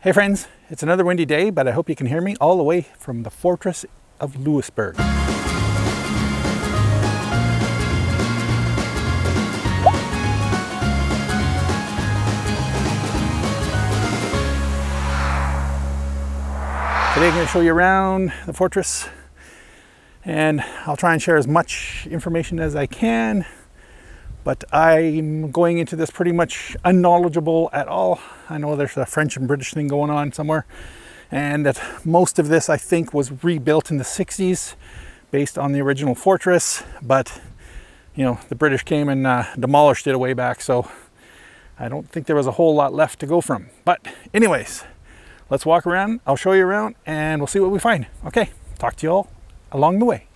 Hey friends, it's another windy day, but I hope you can hear me all the way from the Fortress of Louisbourg. Today I'm going to show you around the fortress, and I'll try and share as much information as I can, but I'm going into this pretty much unknowledgeable at all. I know there's a French and British thing going on somewhere, and that most of this I think was rebuilt in the 60s based on the original fortress, but you know, the British came and demolished it a way back, so I don't think there was a whole lot left to go from. But anyways, let's walk around, I'll show you around, and we'll see what we find. Okay, talk to you all along the way.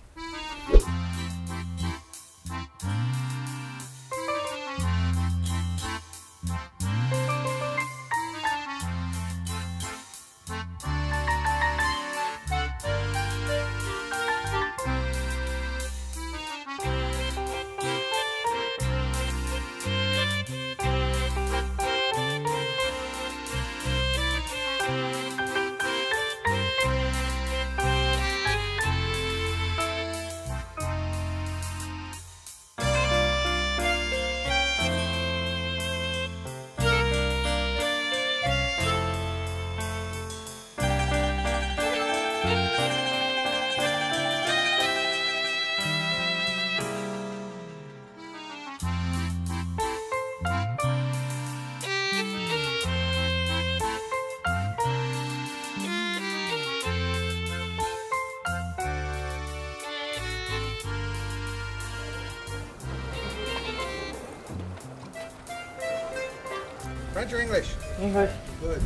French or English? English. Good.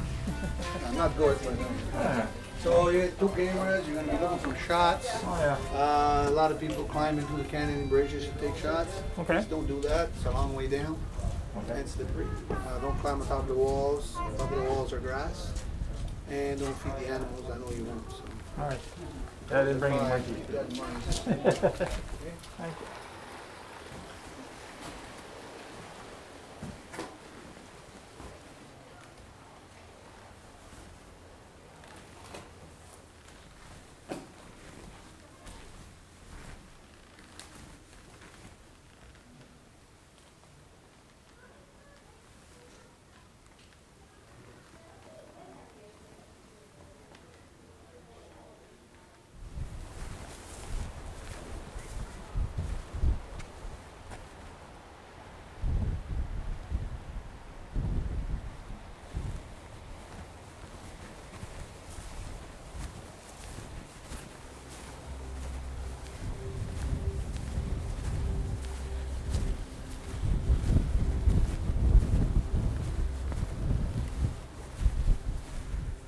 I'm not good, but so you have two cameras, you're going to be looking for shots. Oh yeah. A lot of people climb into the canyon bridges to take shots. Okay. Just don't do that, it's a long way down. Okay. And slippery. Don't climb on top of the walls. Top of the walls are grass. And don't feed the animals, I know you won't. So. Alright. I didn't bring any monkeys. Keep that in mind. Okay. Thank you.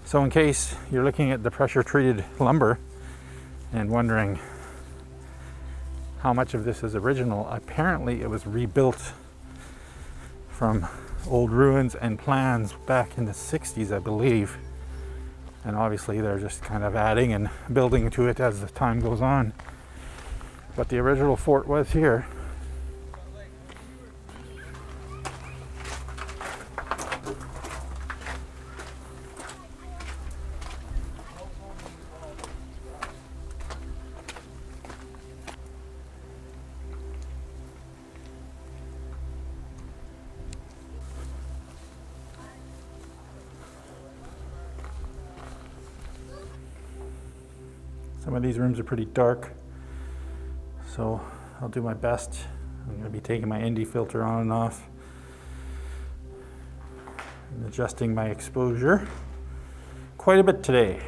So in case you're looking at the pressure treated lumber and wondering how much of this is original, apparently it was rebuilt from old ruins and plans back in the 60s, I believe. And obviously they're just kind of adding and building to it as the time goes on. But the original fort was here. Some of these rooms are pretty dark, so I'll do my best. I'm going to be taking my ND filter on and off and adjusting my exposure quite a bit today.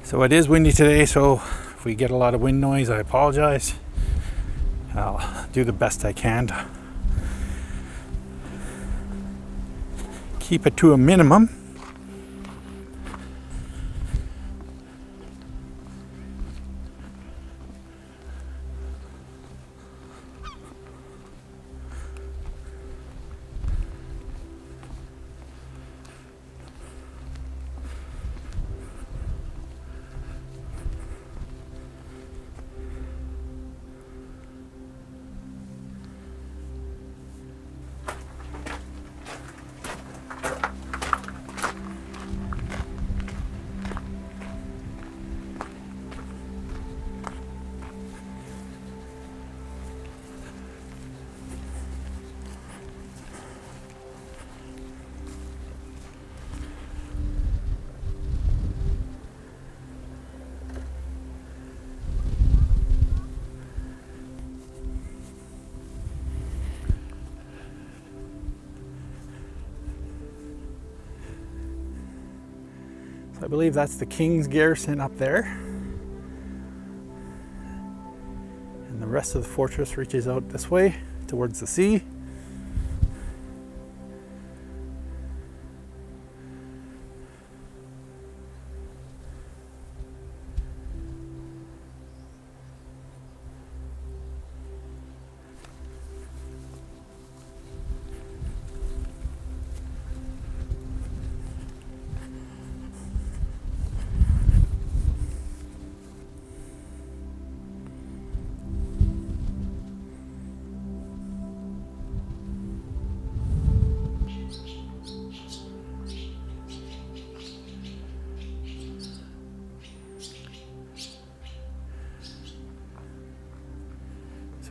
So it is windy today, so if we get a lot of wind noise, I apologize. I'll do the best I can to keep it to a minimum. I believe that's the King's Garrison up there. And the rest of the fortress reaches out this way towards the sea.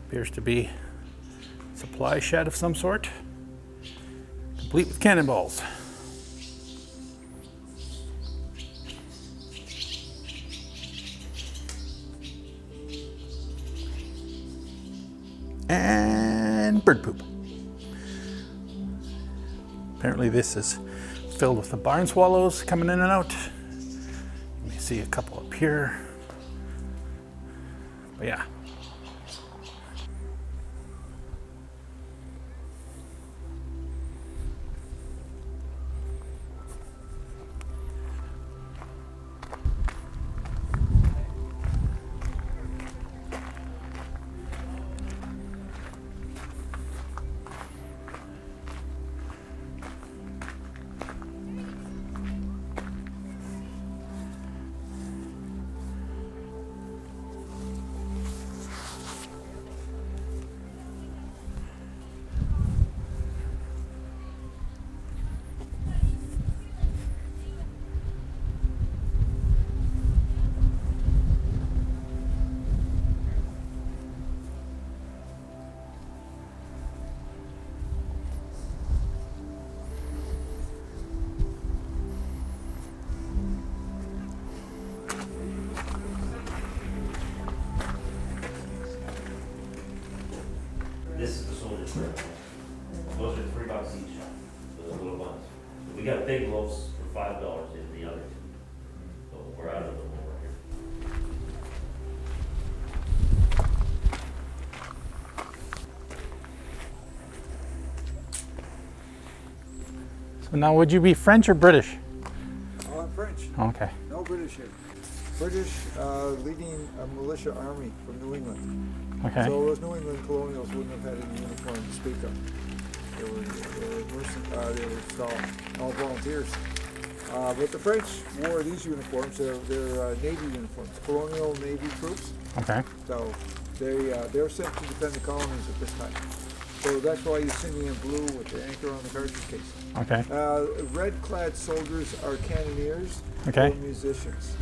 Appears to be a supply shed of some sort, complete with cannonballs. And bird poop. Apparently this is filled with the barn swallows coming in and out. You may see a couple up here. But yeah. This is the soldier square. Those are $3 each for the little ones. We got big loaves for $5 in the other two. So we're out of them over here. So now would you be French or British? Oh, I'm French. Okay. No British here. British leading a militia army from New England. Okay. So those New England colonials wouldn't have had any uniform to speak of. They were all volunteers. But the French wore these uniforms. They're Navy uniforms, colonial Navy troops. Okay. So they were sent to defend the colonies at this time. So that's why you see me in blue with the anchor on the cartridge case. Okay. Red-clad soldiers are cannoneers Okay. or musicians.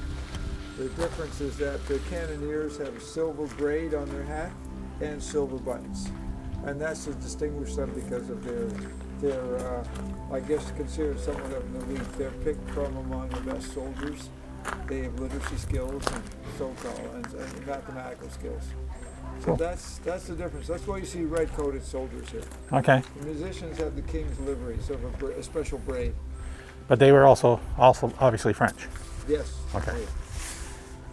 The difference is that the cannoneers have a silver braid on their hat and silver buttons. And that's to distinguish them because of their I guess considered somewhat of an elite. They're picked from among the best soldiers. They have literacy skills and so-called and mathematical skills. So Cool. that's the difference. That's why you see red-coated soldiers here. Okay. The musicians have the king's livery, so a special braid. But they were also obviously French. Yes. Okay. Oh, yeah.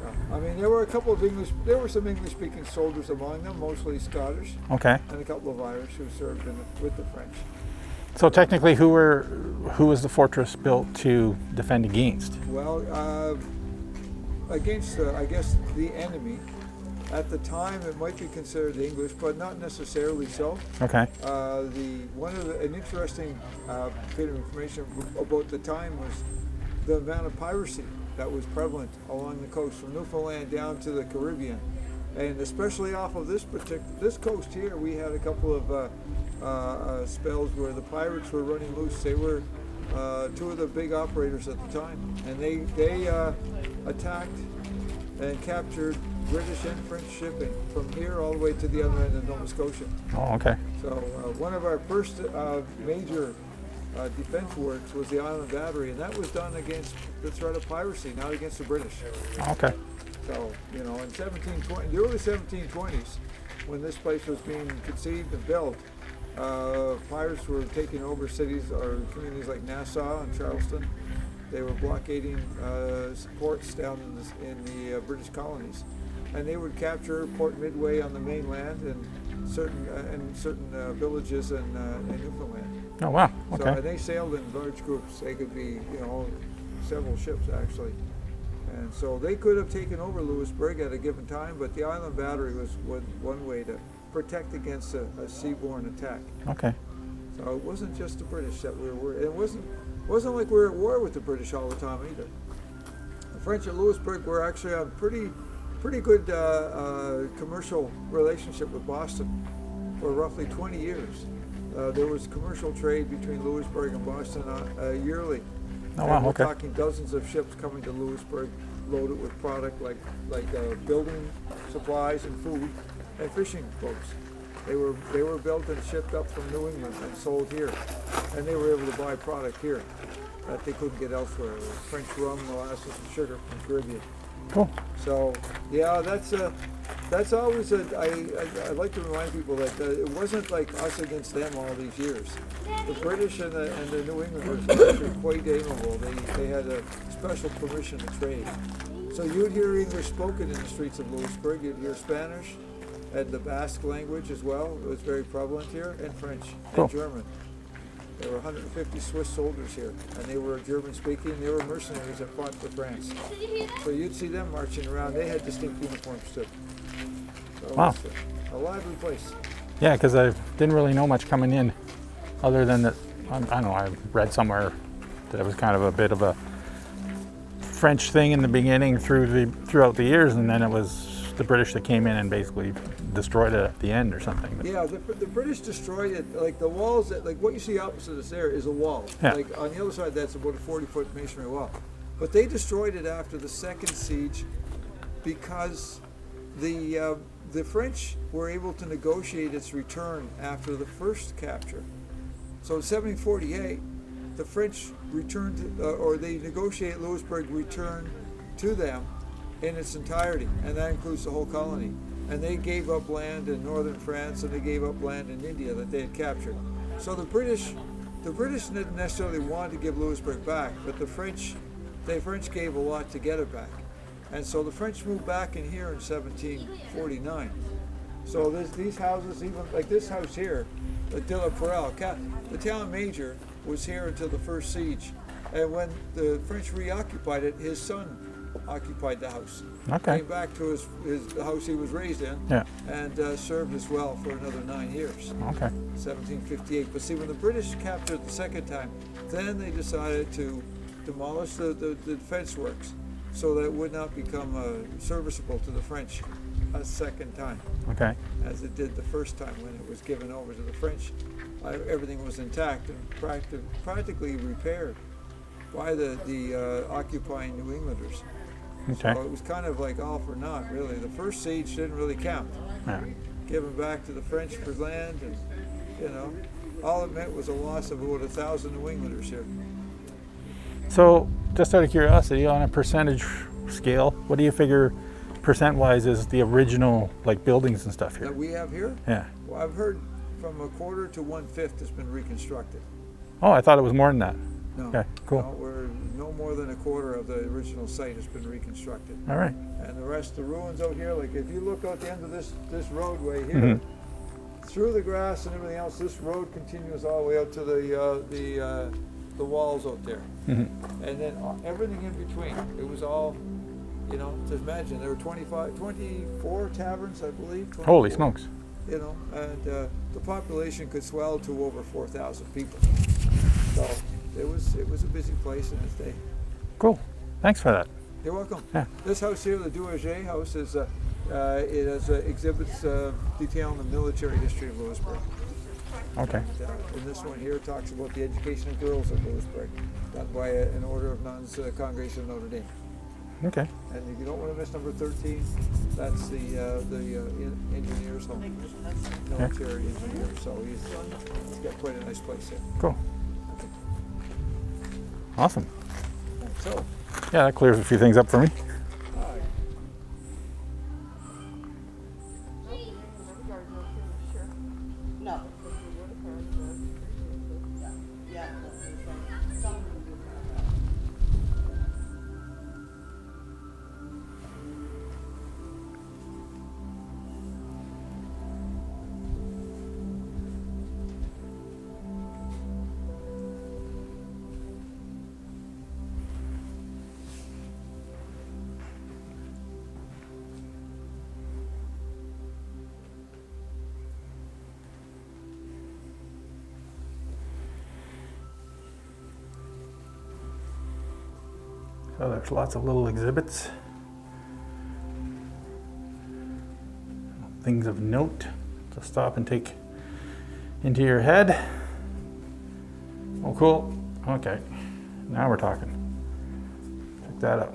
Yeah. I mean, there were a couple of there were some English-speaking soldiers among them, mostly Scottish, Okay. and a couple of Irish who served with the French. So technically, who was the fortress built to defend against? Well, against, I guess, the enemy. At the time, it might be considered English, but not necessarily so. Okay. An interesting bit of information about the time was the amount of piracy that was prevalent along the coast, from Newfoundland down to the Caribbean, and especially off of this coast here, we had a couple of spells where the pirates were running loose. They were two of the big operators at the time, and they attacked and captured British and French shipping from here all the way to the other end of Nova Scotia. Oh, okay. So one of our first major defense works was the Island Battery, and that was done against the threat of piracy, not against the British. Okay. So, you know, in the early 1720s, when this place was being conceived and built, pirates were taking over cities or communities like Nassau and Charleston. They were blockading ports down in the British colonies, and they would capture Port Midway on the mainland and certain villages in Newfoundland. Oh wow. Okay. So, and they sailed in large groups. They could be, you know, several ships actually, and so they could have taken over Louisbourg at a given time. But the Island Battery was one way to protect against a seaborne attack. Okay. So it wasn't just the British that we were. It wasn't like we were at war with the British all the time either. The French at Louisbourg were actually on pretty good commercial relationship with Boston for roughly 20 years. There was commercial trade between Louisbourg and Boston yearly. Oh wow. We're Okay. talking dozens of ships coming to Louisbourg, loaded with product like building supplies and food, and fishing boats. They were built and shipped up from New England and sold here, and they were able to buy product here that they couldn't get elsewhere. French rum, molasses, and sugar from the Caribbean. Cool. So yeah, that's always I like to remind people that it wasn't like us against them all these years. The British and the New Englanders were actually quite amiable. They had a special permission to trade. So you'd hear English spoken in the streets of Louisbourg. You'd hear Spanish and the Basque language as well. It was very prevalent here, and French and German. There were 150 Swiss soldiers here, and they were German speaking. They were mercenaries that fought for France. So you'd see them marching around. They had distinct uniforms too. So wow. It's a lively place. Yeah, because I didn't really know much coming in, other than that. I don't know. I read somewhere that it was kind of a bit of a French thing in the beginning throughout the years, and then it was the British that came in and basically destroyed it at the end or something. Yeah, the British destroyed it. Like the walls, like what you see opposite us there is a wall. Yeah. Like on the other side, that's about a 40-foot masonry wall. But they destroyed it after the second siege because the French were able to negotiate its return after the first capture. So in 1748, the French returned, or they negotiated Louisbourg return to them in its entirety, and that includes the whole colony. And they gave up land in northern France, and they gave up land in India that they had captured. So the British didn't necessarily want to give Louisbourg back, but the French gave a lot to get it back. And so the French moved back in here in 1749. So these houses, even like this house here, the De La Perelle, the town major was here until the first siege. And when the French reoccupied it, his son occupied the house. Okay. Came back to the house he was raised in, Yeah. and served as well for another 9 years. Okay. 1758. But see, when the British captured the second time, then they decided to demolish the defense works so that it would not become serviceable to the French a second time, Okay. as it did the first time when it was given over to the French. Everything was intact and practically repaired by the occupying New Englanders. Okay. So it was kind of like all for naught, really. The first siege didn't really count. Yeah. Given back to the French for land, and you know, all it meant was a loss of about 1,000 New Englanders here. So, just out of curiosity, on a percentage scale, what do you figure percent-wise is the original like buildings and stuff That here? we have here, Yeah. well, I've heard from 1/4 to 1/5 has been reconstructed. Oh, I thought it was more than that. No, Okay, cool. no, we're no more than a quarter of the original site has been reconstructed. All right. And the rest, the ruins out here, like if you look out the end of this roadway here, through the grass and everything else, this road continues all the way out to the walls out there. And then everything in between, it was all, you know, just imagine, there were 24 taverns, I believe. 24, Holy smokes. you know, and the population could swell to over 4,000 people. So it was a busy place in its day. Cool. Thanks for that. You're welcome. Yeah. This house here, the DEROCHES house, is it has exhibits detailing the military history of Louisbourg. Okay. And this one here talks about the education of girls of Louisbourg, done by an Order of Nuns Congregation of Notre Dame. Okay. And if you don't want to miss number 13, that's the engineer's home, military engineer. So he's got quite a nice place here. Cool. Awesome. So, Yeah, that clears a few things up for me. No. Yeah. So there's lots of little exhibits. Things of note to stop and take into your head. Oh, cool. Okay. Now we're talking. Check that out.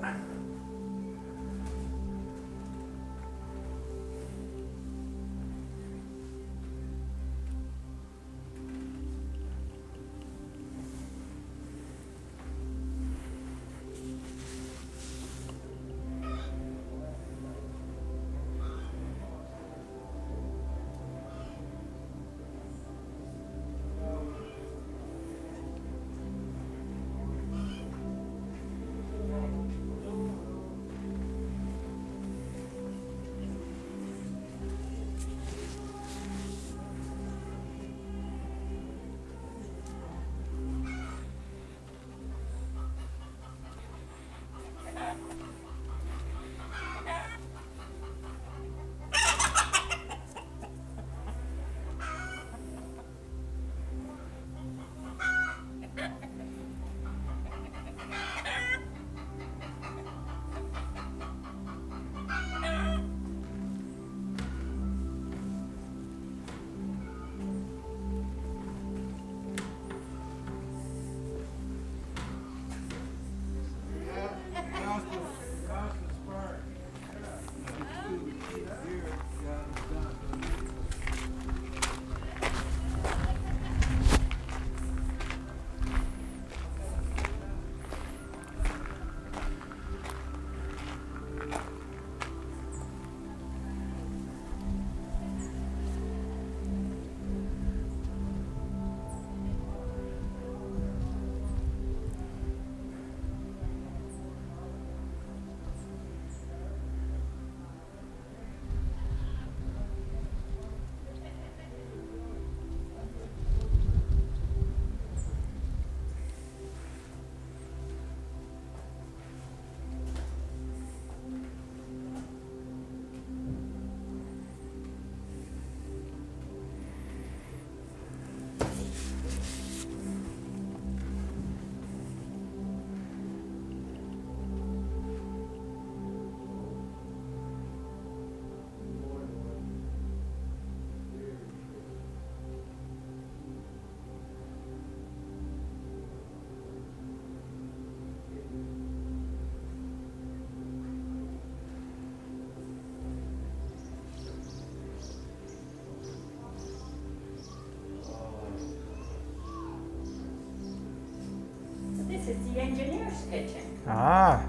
This is the engineer's kitchen. Ah,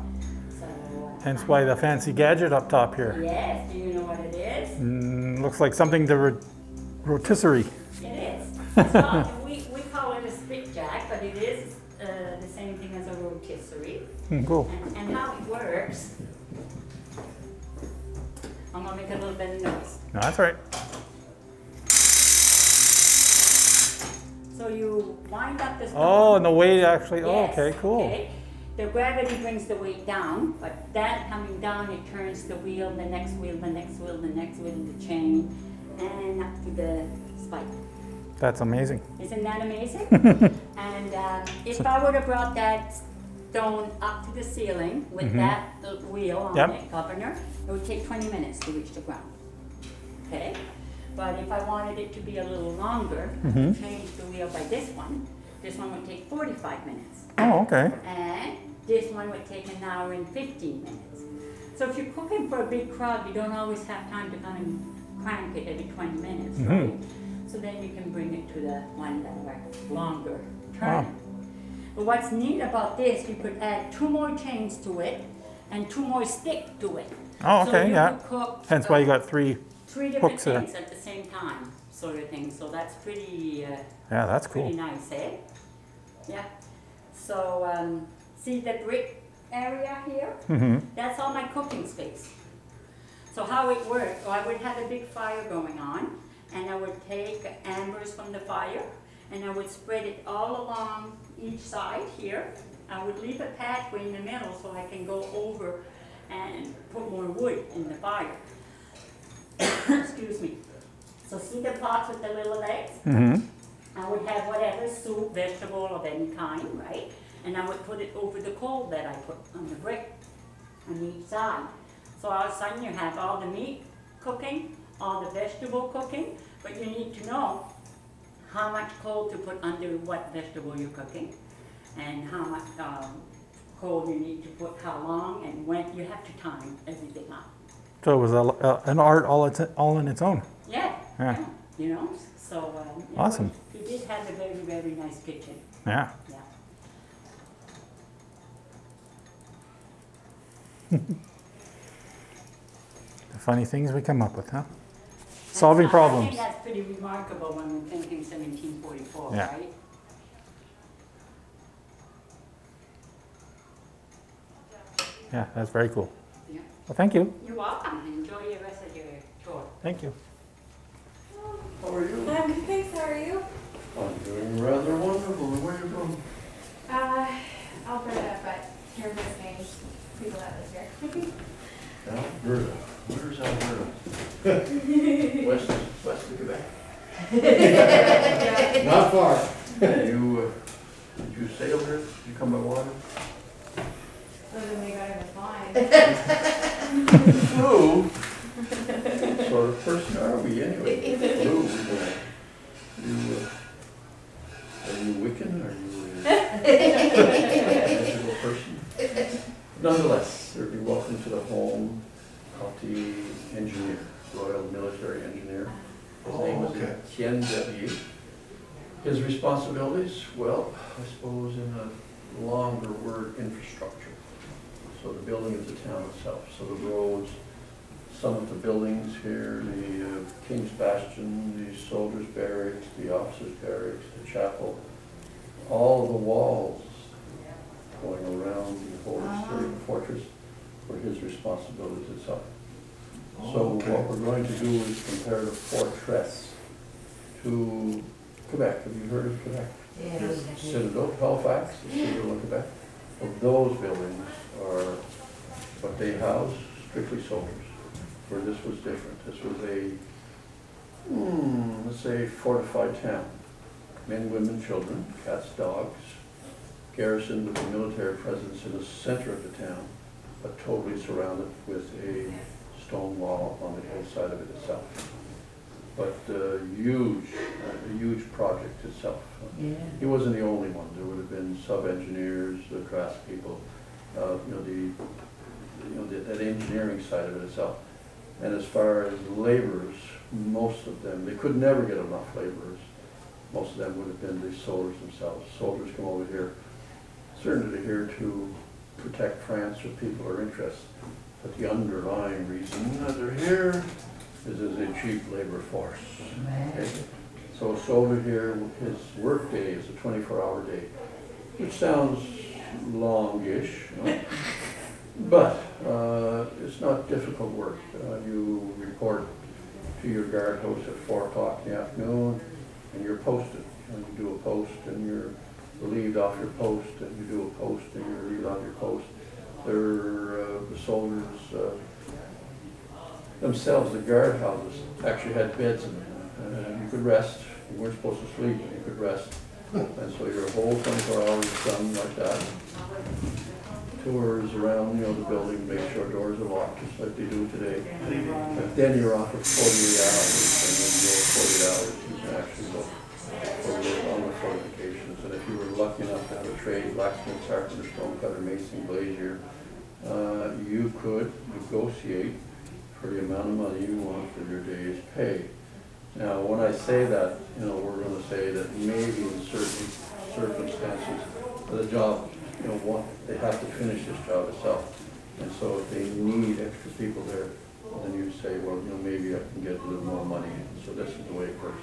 So, hence why the fancy gadget up top here. yes, do you know what it is? Looks like something to rotisserie. It is. It's not, we call it a spit jack, but it is the same thing as a rotisserie. Cool. And how it works, I'm gonna make a little bit of noise. No, that's all right. So you wind up the stone. Oh, and the weight actually, oh, Yes, okay, cool. okay. The gravity brings the weight down, but that coming down, it turns the wheel, the next wheel, the next wheel, the next wheel, the chain, and up to the spike. That's amazing. Isn't that amazing? And if I would have brought that stone up to the ceiling with that wheel on Yep. it, governor, it would take 20 minutes to reach the ground. Okay? But if I wanted it to be a little longer, change the wheel by this one would take 45 minutes. Oh, okay. And this one would take an hour and 15 minutes. So if you're cooking for a big crowd, you don't always have time to kind of crank it every 20 minutes, right? So then you can bring it to the one that are longer turning. But what's neat about this, you could add 2 more chains to it and 2 more sticks to it. Oh, So okay, you yeah. could cook, Hence why you got 3. 3 different hooks there. things at the same time, sort of thing. So that's pretty, Yeah, that's cool. pretty nice, eh? Yeah. So see the brick area here? That's all my cooking space. So how it worked, I would have a big fire going on, and I would take embers from the fire, and I would spread it all along each side here. I would leave a pathway in the middle so I can go over and put more wood in the fire. Excuse me. So see the pots with the little legs? I would have whatever soup, vegetable of any kind, right? And I would put it over the coal that I put on the brick on each side. So all of a sudden you have all the meat cooking, all the vegetable cooking, but you need to know how much coal to put under what vegetable you're cooking, and how much coal you need to put, how long, and when. You have to time everything up. So it was an art all in its own. Yeah, Yeah. yeah, you know, so. Awesome. He did have a very, very nice kitchen, Yeah. yeah. The funny things we come up with, huh? Solving I problems. think that's pretty remarkable when we're thinking 1744, Yeah. right? Yeah, that's very cool. Yeah. Well, thank you. You're welcome. Enjoy the rest of your tour. Thank you. How are you? I'm good, thanks. How are you? I'm doing rather wonderful. Where are you from? Alberta, but here visiting people that live here. Alberta. Where's Alberta? west of Quebec. Not far. Did you sail here? Did you come by water? Other than we got in the fine. Who? What sort of person are we anyway? Who? Are you Wiccan? Are you a magical person? Nonetheless, you're welcome to the home of the engineer, Royal Military Engineer. His name is Etienne Devier. His responsibilities, well, I suppose in a longer word, infrastructure. So the building of the town itself, so the roads, some of the buildings here, the King's Bastion, the soldiers' barracks, the officers' barracks, the chapel, all the walls going around the whole exterior of the fortress were his responsibilities itself. So what we're going to do is compare the fortress to Quebec. Have you heard of Quebec? Yes. Citadel, Halifax, the Citadel of Quebec. Well, those buildings are what they house, strictly soldiers. Where this was different. This was a, let's say, fortified town. Men, women, children, cats, dogs, garrisoned with a military presence in the center of the town, but totally surrounded with a stone wall on the outside of it itself. But a huge project itself. Yeah. He wasn't the only one. There would have been sub-engineers, the craftspeople, that engineering side of it itself. And as far as laborers, most of them, they could never get enough laborers. Most of them would have been the soldiers themselves. Soldiers come over here, certainly here to protect France if people are interested. But the underlying reason that they're here is as a cheap labor force. Okay? So a soldier here, his work day is a 24-hour day, which sounds longish, you know. But it's not difficult work. You report to your guardhouse at 4 o'clock in the afternoon, and you're posted. And you do a post, and you're relieved off your post, and you do a post, and you're relieved off your post. The soldiers themselves, the guardhouses, actually had beds in them. You could rest. You weren't supposed to sleep, but you could rest. And so your whole 24 hours is done like that. Tours around, you know, the building, make sure doors are locked, just like they do today. And then you're off for 48 hours, and then those 48 hours you can actually look for work on the fortifications. And if you were lucky enough to have a trade, blacksmith, carpenter, stonecutter, mason, glazier, you could negotiate for the amount of money you want for your day's pay. Now, when I say that, you know, we're going to say that maybe in certain circumstances, the job, you know, they have to finish this job itself. And so if they need extra people there, then you say, well, you know, maybe I can get a little more money. So this is the way it works.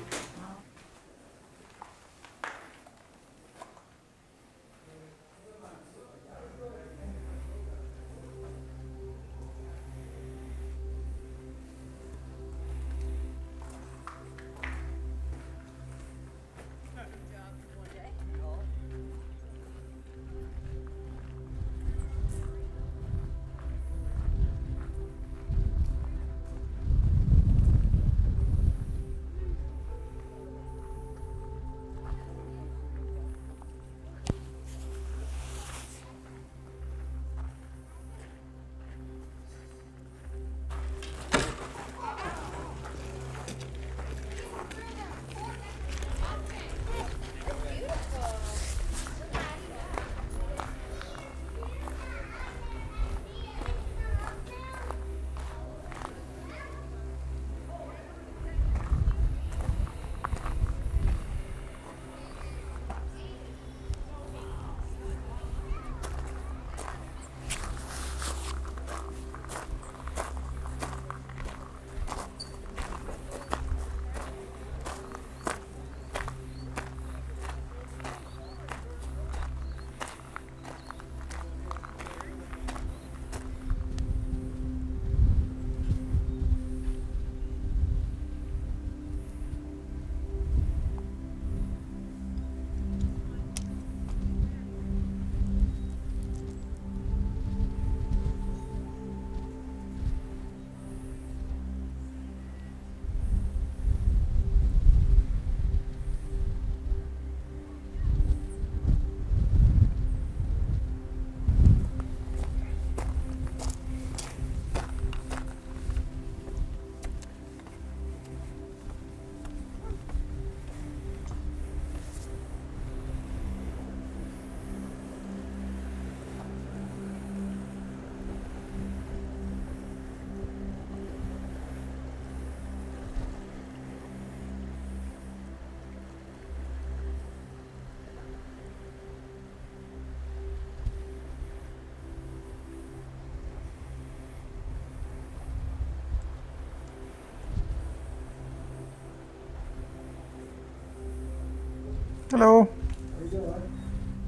Hello. How you doing?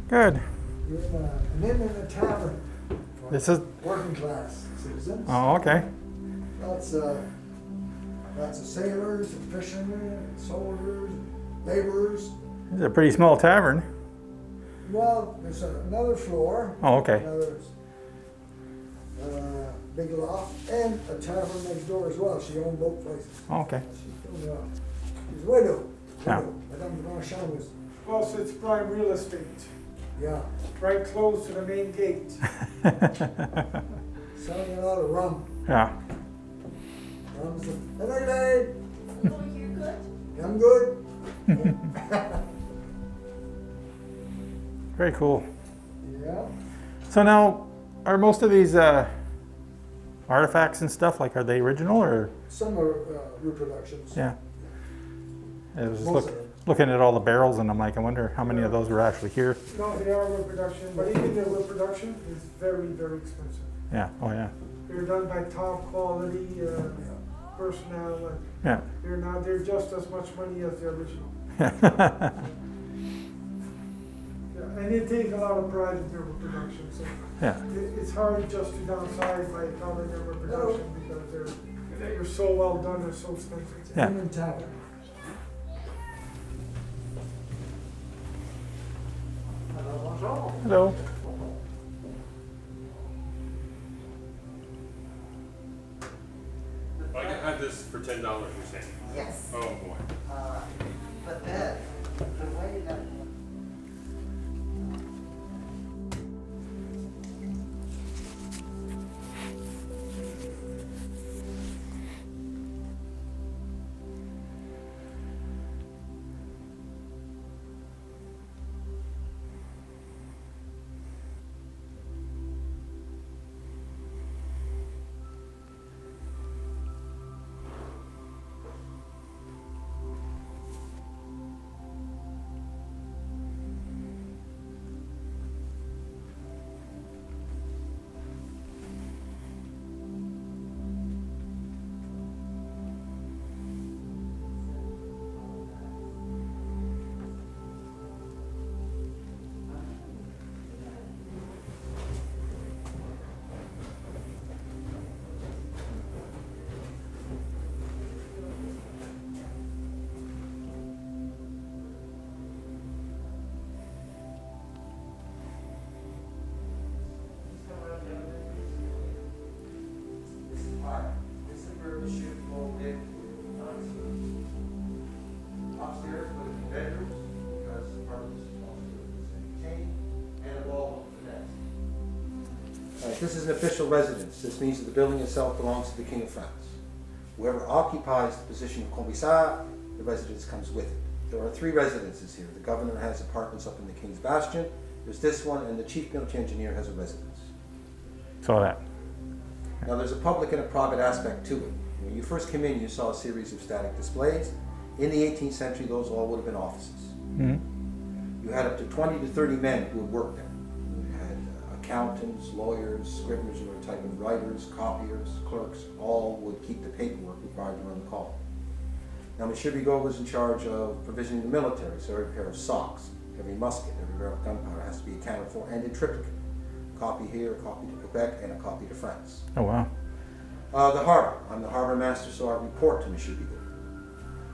Good. You're in an inn and a tavern for This is. working class citizens. Oh, okay. Lots of sailors and fishermen and soldiers, and laborers. This is a pretty small tavern. Well, there's another floor. Oh, okay. Another big loft and a tavern next door as well. She owned both places. Oh, okay. She's a widow. Yeah. Madame Grandchamp was. Plus, it's prime real estate, Yeah. right close to the main gate. Selling a lot of rum. Yeah. Rum's the. Hello, Dave. Oh, you're good? I'm good. Very cool. Yeah. So now, are most of these artifacts and stuff, like, are they original or? Some are reproductions. Yeah. I was just Most of them. looking at all the barrels and I'm like, I wonder how many of those were actually here. No, they are reproduction, but even their reproduction is very, very expensive. Yeah. Oh, yeah. They're done by top quality personnel, and Yeah. they're just as much money as the original. Yeah. Yeah, and they take a lot of pride in timber production, so Yeah. it's hard just to downsize by common timber production because they're so well done and so expensive. Yeah. Union Tavern. Hello. I can have this for $10, you're saying? Yes. Oh, boy. But then, the way that. Upstairs with the bedrooms, because part of this is also contained, and a wall of finesse. This is an official residence. This means that the building itself belongs to the King of France. Whoever occupies the position of commissar, the residence comes with it. There are 3 residences here. The governor has apartments up in the King's Bastion. There's this one, and the chief military engineer has a residence. Saw that. Now there's a public and a private aspect to it. When you first came in, you saw a series of static displays. In the 18th century, those all would have been offices. Mm-hmm. You had up to 20 to 30 men who would work there. You had accountants, lawyers, scriveners, who were type of writers, copiers, clerks, all would keep the paperwork required to run the call. Now, Monsieur Bigot was in charge of provisioning the military, so every pair of socks, every musket, every barrel of gunpowder has to be accounted for, and in triplicate. A copy here, a copy to Quebec, and a copy to France. Oh, wow. The harbor. I'm the harbor master, so I report to Monsieur Bigot.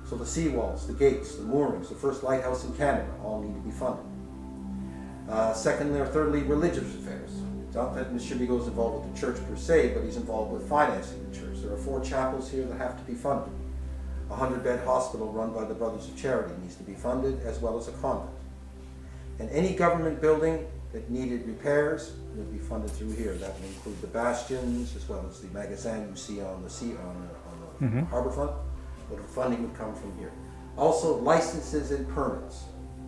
So the seawalls, the gates, the moorings, the first lighthouse in Canada all need to be funded. Secondly or thirdly, religious affairs. It's not that Monsieur Bigot is involved with the church per se, but he's involved with financing the church. There are 4 chapels here that have to be funded. A 100-bed hospital run by the Brothers of Charity needs to be funded, as well as a convent. And any government building that needed repairs would be funded through here. That would include the bastions, as well as the magasin you see on the harbor front. But the funding would come from here. Also, licenses and permits.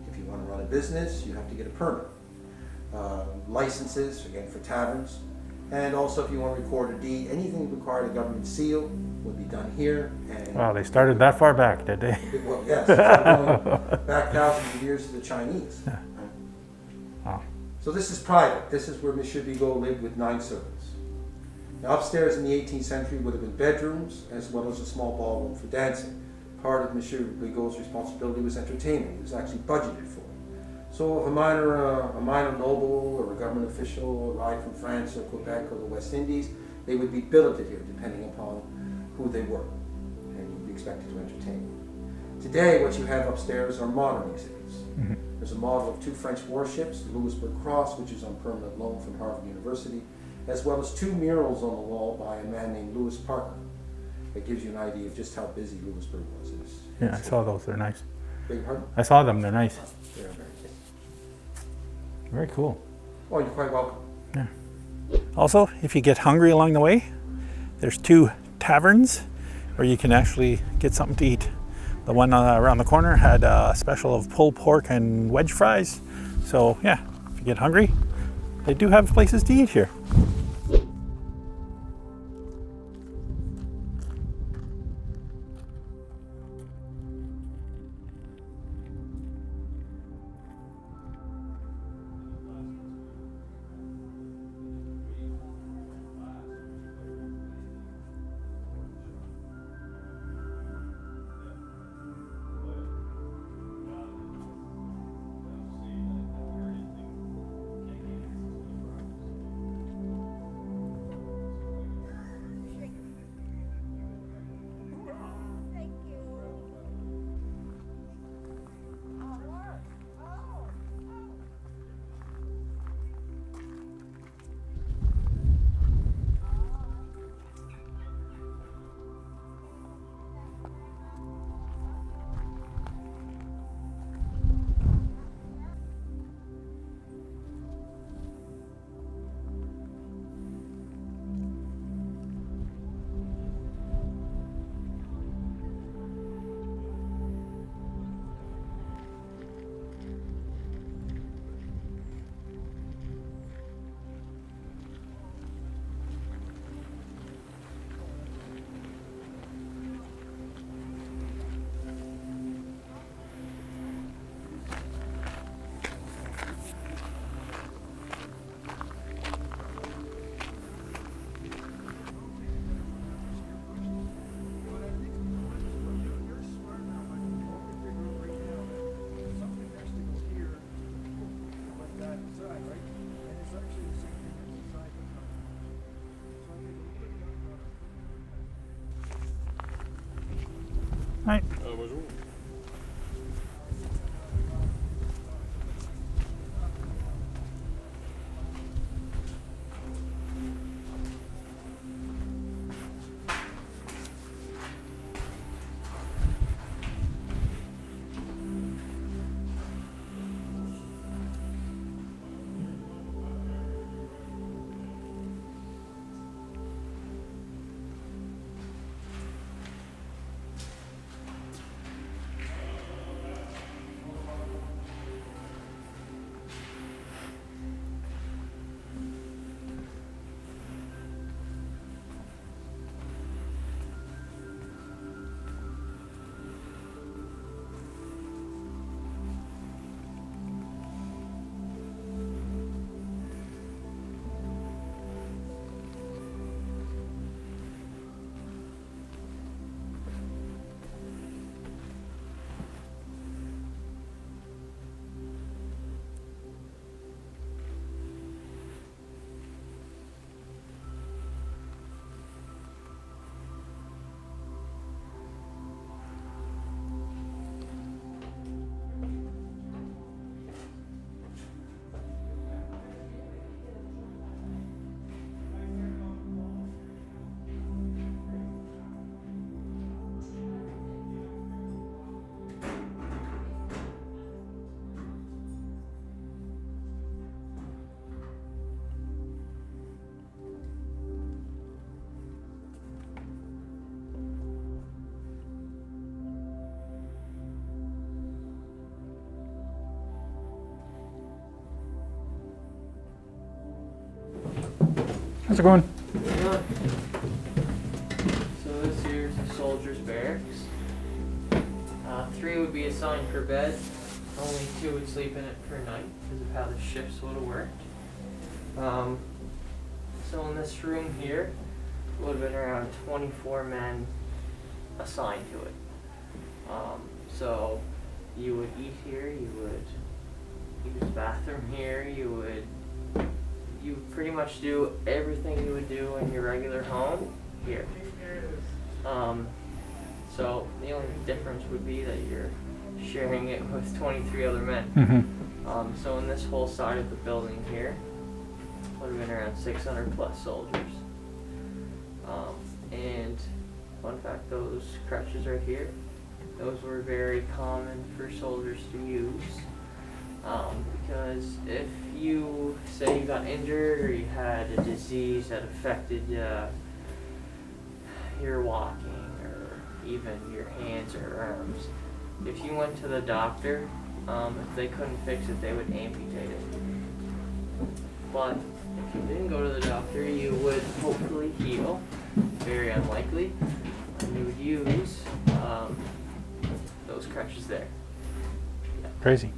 If you want to run a business, you have to get a permit. Licenses, again, for taverns. And also, if you want to record a deed, anything that required a government seal would be done here. And Wow, they started that far back, did they? Well, yes, going back thousands of years to the Chinese. Yeah. Wow. So this is private. This is where Monsieur Bigot lived with 9 servants. Now upstairs in the 18th century would have been bedrooms, as well as a small ballroom for dancing. Part of Monsieur Bigot's responsibility was entertainment. He was actually budgeted for it. So if a minor noble or a government official arrived from France or Quebec or the West Indies, they would be billeted here depending upon who they were, and you'd be expected to entertain. Today, what you have upstairs are modern exhibits. Mm-hmm. There's a model of 2 French warships, the Louisbourg Cross, which is on permanent loan from Harvard University, as well as 2 murals on the wall by a man named Louis Parker. That gives you an idea of just how busy Louisbourg was. Yeah, I saw those. They're nice. Beg your pardon? I saw them. They're nice. They're very good. Very cool. Oh, you're quite welcome. Yeah. Also, if you get hungry along the way, there's 2 taverns where you can actually get something to eat. The one around the corner had a special of pulled pork and wedge fries. So yeah, if you get hungry, they do have places to eat here. Bonjour. How's it going? So this here's the soldiers' barracks. 3 would be assigned per bed. Only 2 would sleep in it per night because of how the shifts would have worked. So in this room here, would have been around 24 men assigned to it. So you would eat here, you would use the bathroom here, you pretty much do everything you would do in your regular home here. So the only difference would be that you're sharing it with 23 other men. So in this whole side of the building here, would have been around 600 plus soldiers. And fun fact, those crutches right here, those were very common for soldiers to use. Because if you, say you got injured or you had a disease that affected your walking or even your hands or arms, if you went to the doctor, if they couldn't fix it, they would amputate it. But if you didn't go to the doctor, you would hopefully heal, very unlikely, and you would use those crutches there. Yeah. Crazy.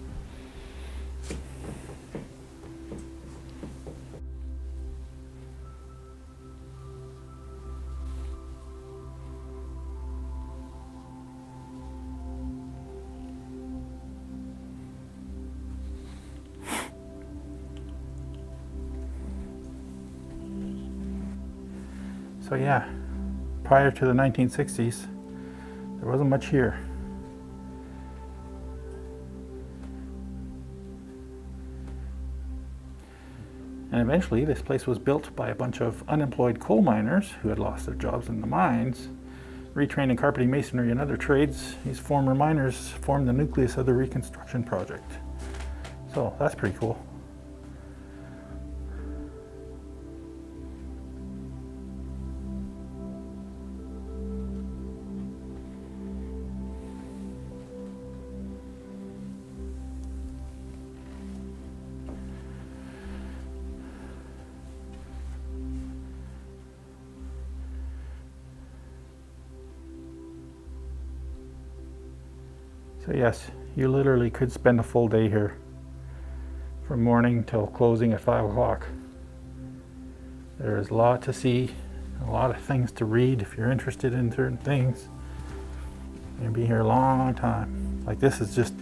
So yeah, prior to the 1960s, there wasn't much here. And eventually this place was built by a bunch of unemployed coal miners who had lost their jobs in the mines. Retrained in carpeting, masonry, and other trades, these former miners formed the nucleus of the reconstruction project. So that's pretty cool. So yes, you literally could spend a full day here from morning till closing at 5 o'clock. There is a lot to see, a lot of things to read if you're interested in certain things. You'll be here a long time. Like this is just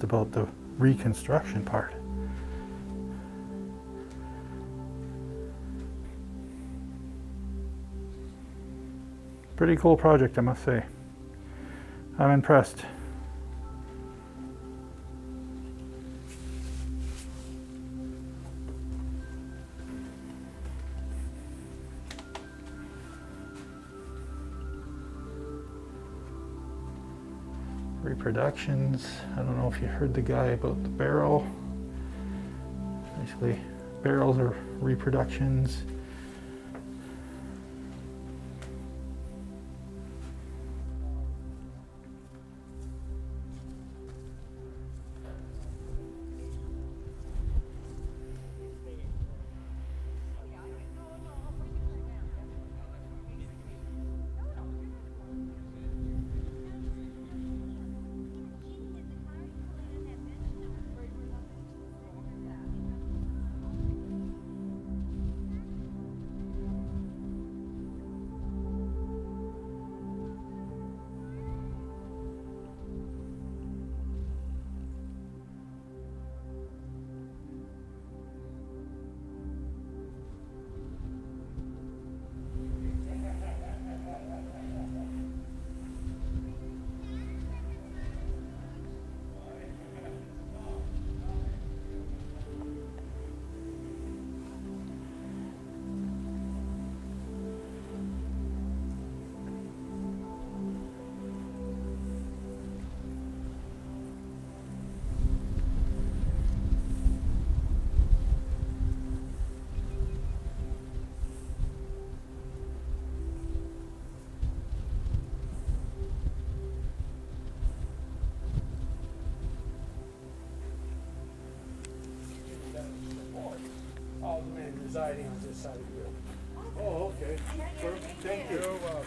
about the reconstruction part. Pretty cool project, I must say. I'm impressed. Reproductions. I don't know if you heard the guy about the barrel. Basically, barrels are reproductions. All the men residing on this side of the road. Oh, okay. Perfect. Thank you. You're welcome.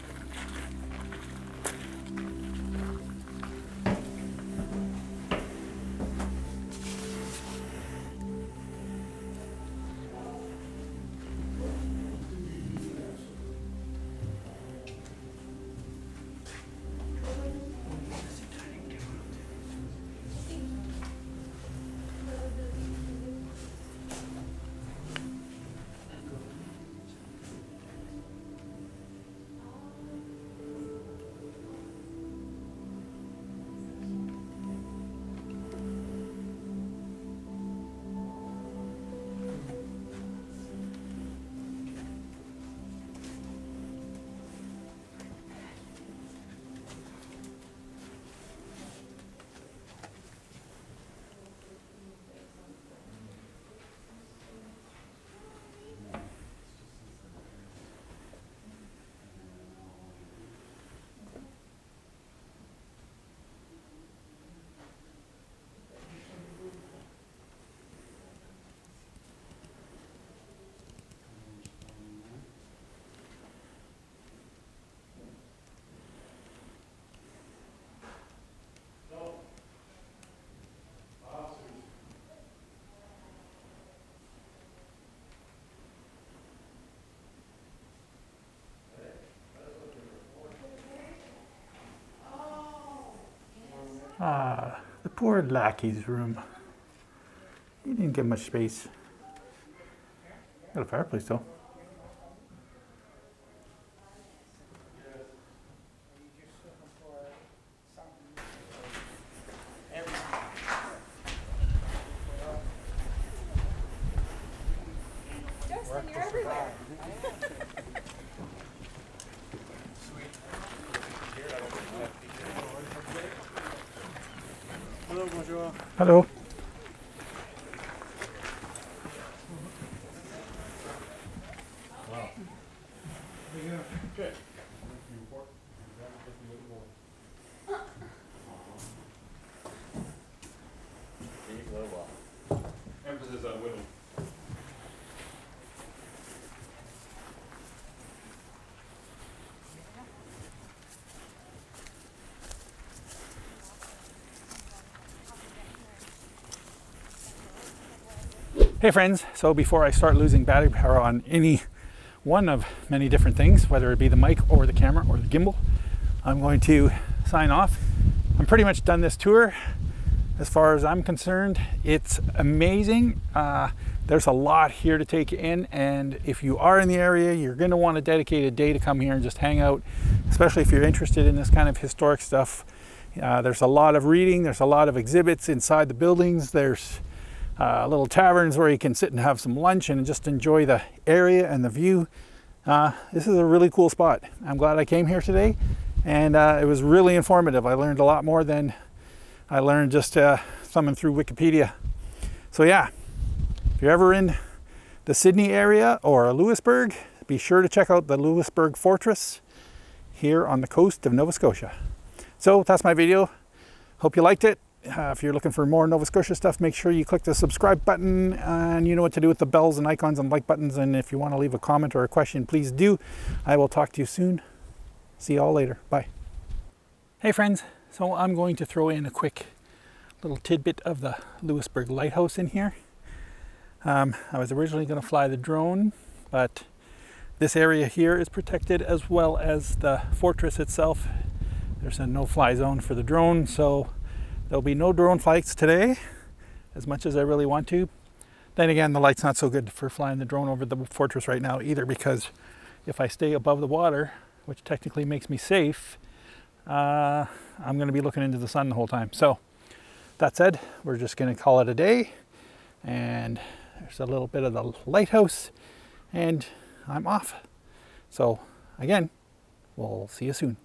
Ah, the poor lackey's room. He didn't get much space. Got a fireplace though. Justin, you're everywhere. Hello, bonjour. Hello. Emphasis on whittle. Hey friends, so before I start losing battery power on any one of many different things, whether it be the mic or the camera or the gimbal, I'm going to sign off. I'm pretty much done this tour. As far as I'm concerned, it's amazing. There's a lot here to take in, and if you are in the area, you're going to want to dedicate a day to come here and just hang out, especially if you're interested in this kind of historic stuff. There's a lot of reading, there's a lot of exhibits inside the buildings, there's little taverns where you can sit and have some lunch and just enjoy the area and the view. This is a really cool spot. I'm glad I came here today, and it was really informative. I learned a lot more than I learned just thumbing through Wikipedia. So yeah, if you're ever in the Sydney area or Louisbourg, be sure to check out the Louisbourg Fortress here on the coast of Nova Scotia. So that's my video. Hope you liked it. If you're looking for more Nova Scotia stuff, make sure you click the subscribe button, and you know what to do with the bells and icons and like buttons. And if you want to leave a comment or a question, please do. I will talk to you soon. See you all later. Bye. Hey friends, so I'm going to throw in a quick little tidbit of the Louisbourg Lighthouse in here. I was originally going to fly the drone, but this area here is protected as well as the fortress itself. There's a no-fly zone for the drone, so there'll be no drone flights today, as much as I really want to. Then again, the light's not so good for flying the drone over the fortress right now either, because if I stay above the water, which technically makes me safe, I'm going to be looking into the sun the whole time. So that said, we're just going to call it a day, and there's a little bit of the lighthouse, and I'm off. So again, we'll see you soon.